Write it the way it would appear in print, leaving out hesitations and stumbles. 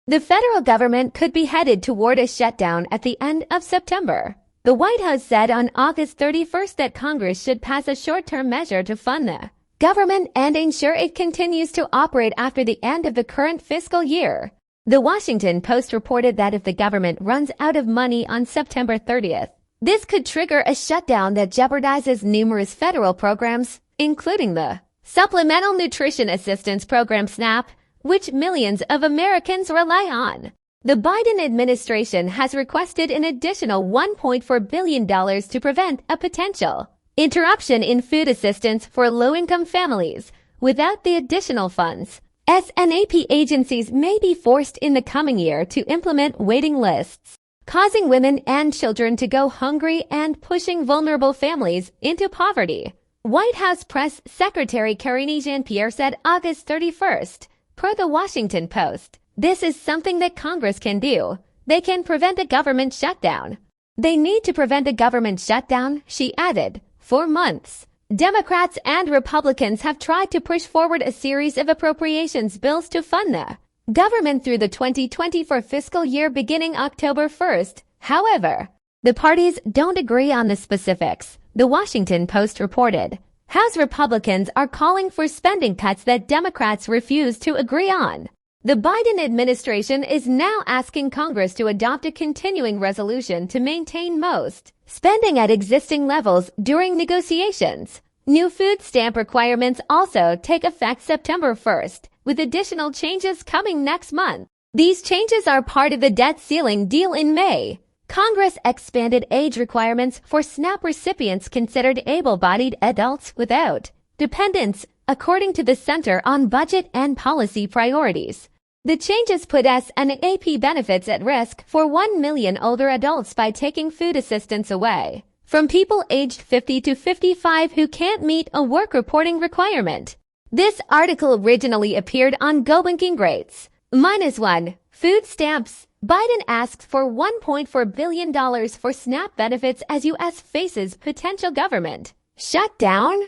The federal government could be headed toward a shutdown at the end of September. The White House said on August 31st that Congress should pass a short-term measure to fund the government and ensure it continues to operate after the end of the current fiscal year. The Washington Post reported that if the government runs out of money on September 30th, this could trigger a shutdown that jeopardizes numerous federal programs, including the Supplemental Nutrition Assistance Program SNAP, which millions of Americans rely on. The Biden administration has requested an additional $1.4 billion to prevent a potential interruption in food assistance for low-income families. Without the additional funds, SNAP agencies may be forced in the coming year to implement waiting lists, causing women and children to go hungry and pushing vulnerable families into poverty. White House Press Secretary Karine Jean-Pierre said August 31st, per the Washington Post, "This is something that Congress can do. They can prevent a government shutdown. They need to prevent a government shutdown," she added. For months, Democrats and Republicans have tried to push forward a series of appropriations bills to fund the government through the 2024 fiscal year beginning October 1st. However, the parties don't agree on the specifics, the Washington Post reported. House Republicans are calling for spending cuts that Democrats refuse to agree on. The Biden administration is now asking Congress to adopt a continuing resolution to maintain most spending at existing levels during negotiations. New food stamp requirements also take effect September 1st, with additional changes coming next month. These changes are part of the debt ceiling deal in May. Congress expanded age requirements for SNAP recipients considered able-bodied adults without dependents, according to the Center on Budget and Policy Priorities. The changes put SNAP benefits at risk for 1 million older adults by taking food assistance away from people aged 50 to 55 who can't meet a work reporting requirement. This article originally appeared on Go Banking Greats. -1. Food stamps. Biden asks for $1.4 billion for SNAP benefits as U.S. faces potential government shutdown.